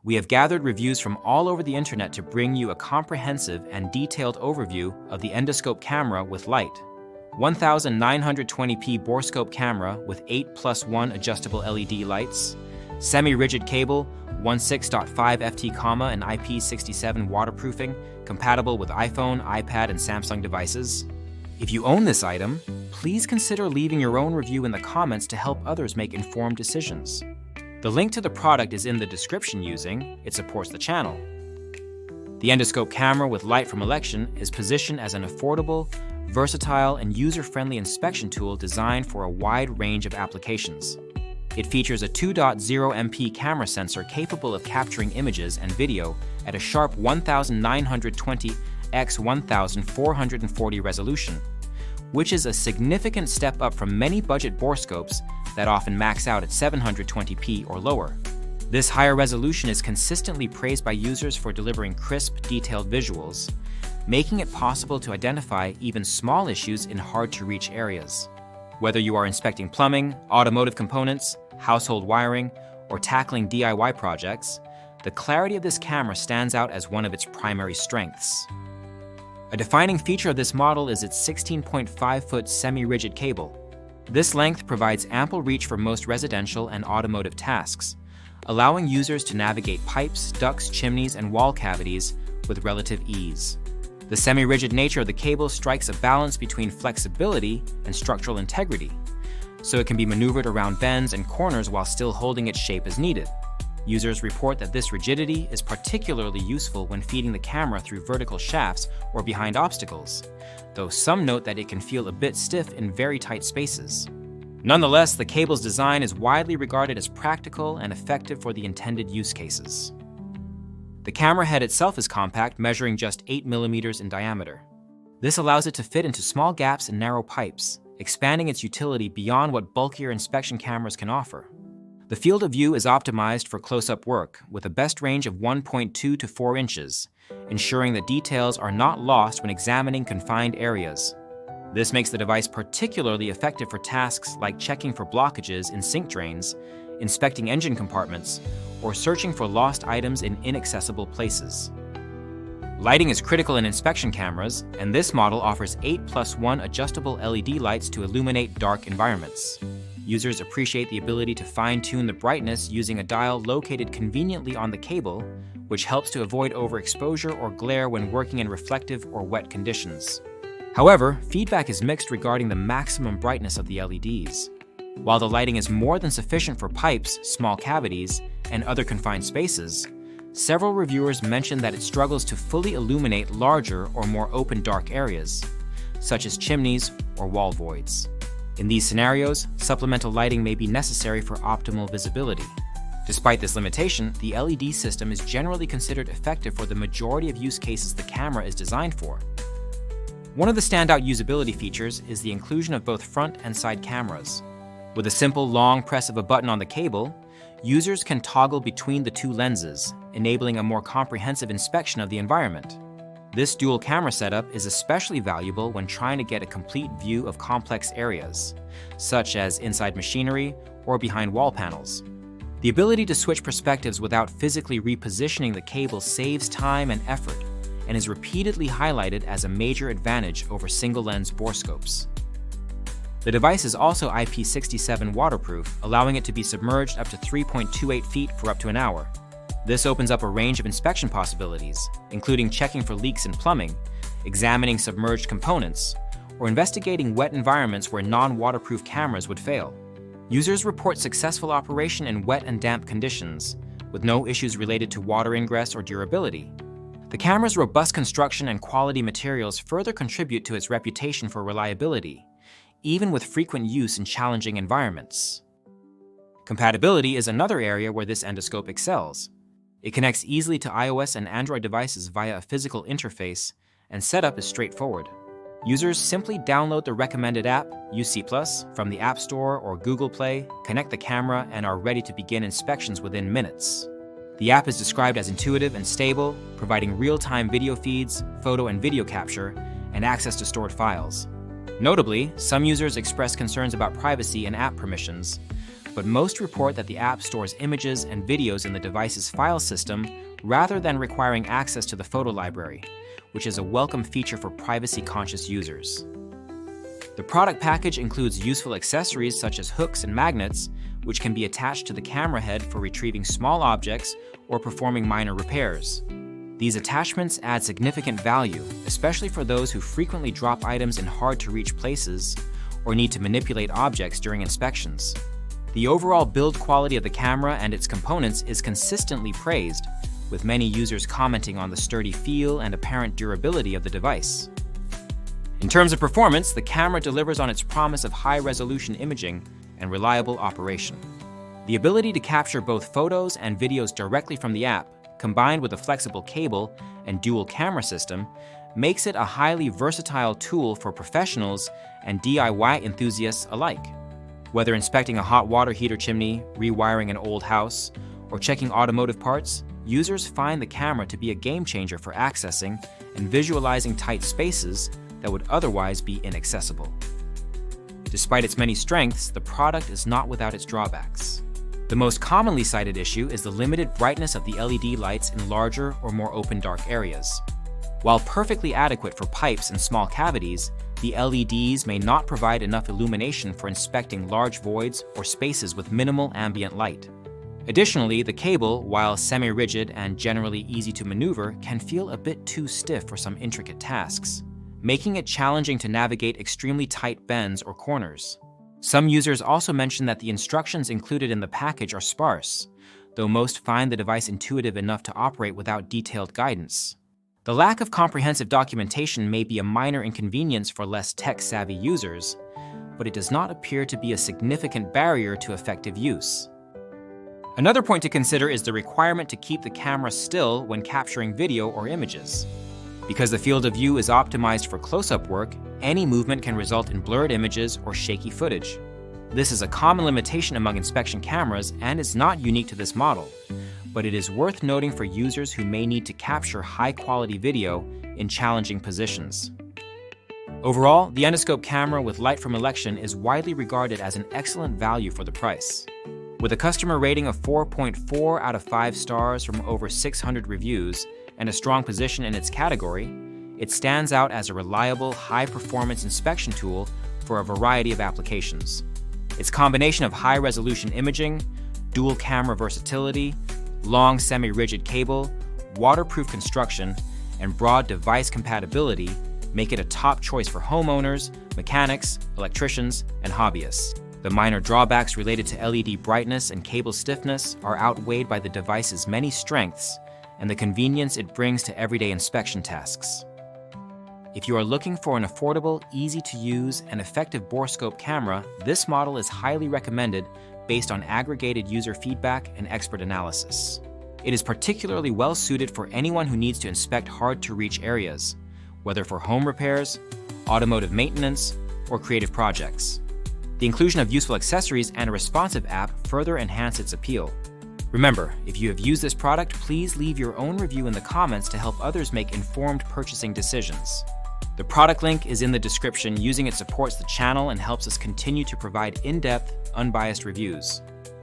We have gathered reviews from all over the internet to bring you a comprehensive and detailed overview of the Endoscope Camera with light. 1920p borescope camera with 8+1 adjustable LED lights, semi-rigid cable, 16.5 ft, and IP67 waterproofing, compatible with iPhone, iPad, and Samsung devices. If you own this item, please consider leaving your own review in the comments to help others make informed decisions. The link to the product is in the description using it supports the channel. The Endoscope Camera with light from election is positioned as an affordable, versatile, and user-friendly inspection tool designed for a wide range of applications. It features a 2.0 MP camera sensor capable of capturing images and video at a sharp 1920 x 1440 resolution, which is a significant step up from many budget borescopes that often max out at 720p or lower. This higher resolution is consistently praised by users for delivering crisp, detailed visuals, making it possible to identify even small issues in hard-to-reach areas. Whether you are inspecting plumbing, automotive components, household wiring, or tackling DIY projects, the clarity of this camera stands out as one of its primary strengths. A defining feature of this model is its 16.5-foot semi-rigid cable. This length provides ample reach for most residential and automotive tasks, allowing users to navigate pipes, ducts, chimneys, and wall cavities with relative ease. The semi-rigid nature of the cable strikes a balance between flexibility and structural integrity, so it can be maneuvered around bends and corners while still holding its shape as needed. Users report that this rigidity is particularly useful when feeding the camera through vertical shafts or behind obstacles, though some note that it can feel a bit stiff in very tight spaces. Nonetheless, the cable's design is widely regarded as practical and effective for the intended use cases. The camera head itself is compact, measuring just 8 mm in diameter. This allows it to fit into small gaps and narrow pipes, expanding its utility beyond what bulkier inspection cameras can offer. The field of view is optimized for close-up work, with a best range of 1.2 to 4 inches, ensuring that details are not lost when examining confined areas. This makes the device particularly effective for tasks like checking for blockages in sink drains, inspecting engine compartments, or searching for lost items in inaccessible places. Lighting is critical in inspection cameras, and this model offers 8+1 adjustable LED lights to illuminate dark environments. Users appreciate the ability to fine-tune the brightness using a dial located conveniently on the cable, which helps to avoid overexposure or glare when working in reflective or wet conditions. However, feedback is mixed regarding the maximum brightness of the LEDs. While the lighting is more than sufficient for pipes, small cavities, and other confined spaces, several reviewers mentioned that it struggles to fully illuminate larger or more open dark areas, such as chimneys or wall voids. In these scenarios, supplemental lighting may be necessary for optimal visibility. Despite this limitation, the LED system is generally considered effective for the majority of use cases the camera is designed for. One of the standout usability features is the inclusion of both front and side cameras. With a simple long press of a button on the cable, users can toggle between the two lenses, enabling a more comprehensive inspection of the environment. This dual camera setup is especially valuable when trying to get a complete view of complex areas, such as inside machinery or behind wall panels. The ability to switch perspectives without physically repositioning the cable saves time and effort, and is repeatedly highlighted as a major advantage over single-lens borescopes. The device is also IP67 waterproof, allowing it to be submerged up to 3.28 feet for up to an hour. This opens up a range of inspection possibilities, including checking for leaks in plumbing, examining submerged components, or investigating wet environments where non-waterproof cameras would fail. Users report successful operation in wet and damp conditions, with no issues related to water ingress or durability. The camera's robust construction and quality materials further contribute to its reputation for reliability, even with frequent use in challenging environments. Compatibility is another area where this endoscope excels. It connects easily to iOS and Android devices via a physical interface, and setup is straightforward. Users simply download the recommended app, UC+, from the App Store or Google Play, connect the camera, and are ready to begin inspections within minutes. The app is described as intuitive and stable, providing real-time video feeds, photo and video capture, and access to stored files. Notably, some users express concerns about privacy and app permissions, but most report that the app stores images and videos in the device's file system rather than requiring access to the photo library, which is a welcome feature for privacy-conscious users. The product package includes useful accessories such as hooks and magnets, which can be attached to the camera head for retrieving small objects or performing minor repairs. These attachments add significant value, especially for those who frequently drop items in hard-to-reach places or need to manipulate objects during inspections. The overall build quality of the camera and its components is consistently praised, with many users commenting on the sturdy feel and apparent durability of the device. In terms of performance, the camera delivers on its promise of high-resolution imaging and reliable operation. The ability to capture both photos and videos directly from the app, combined with a flexible cable and dual camera system, makes it a highly versatile tool for professionals and DIY enthusiasts alike. Whether inspecting a hot water heater chimney, rewiring an old house, or checking automotive parts, users find the camera to be a game changer for accessing and visualizing tight spaces that would otherwise be inaccessible. Despite its many strengths, the product is not without its drawbacks. The most commonly cited issue is the limited brightness of the LED lights in larger or more open dark areas. While perfectly adequate for pipes and small cavities, the LEDs may not provide enough illumination for inspecting large voids or spaces with minimal ambient light. Additionally, the cable, while semi-rigid and generally easy to maneuver, can feel a bit too stiff for some intricate tasks, making it challenging to navigate extremely tight bends or corners. Some users also mention that the instructions included in the package are sparse, though most find the device intuitive enough to operate without detailed guidance. The lack of comprehensive documentation may be a minor inconvenience for less tech-savvy users, but it does not appear to be a significant barrier to effective use. Another point to consider is the requirement to keep the camera still when capturing video or images. Because the field of view is optimized for close-up work, any movement can result in blurred images or shaky footage. This is a common limitation among inspection cameras and is not unique to this model, but it is worth noting for users who may need to capture high-quality video in challenging positions. Overall, the Endoscope camera with light from election is widely regarded as an excellent value for the price. With a customer rating of 4.4 out of 5 stars from over 600 reviews and a strong position in its category, it stands out as a reliable, high-performance inspection tool for a variety of applications. Its combination of high-resolution imaging, dual camera versatility, long semi-rigid cable, waterproof construction, and broad device compatibility make it a top choice for homeowners, mechanics, electricians, and hobbyists. The minor drawbacks related to LED brightness and cable stiffness are outweighed by the device's many strengths and the convenience it brings to everyday inspection tasks. If you are looking for an affordable, easy-to-use, and effective borescope camera, this model is highly recommended based on aggregated user feedback and expert analysis. It is particularly well-suited for anyone who needs to inspect hard-to-reach areas, whether for home repairs, automotive maintenance, or creative projects. The inclusion of useful accessories and a responsive app further enhance its appeal. Remember, if you have used this product, please leave your own review in the comments to help others make informed purchasing decisions. The product link is in the description. Using it supports the channel and helps us continue to provide in-depth, unbiased reviews.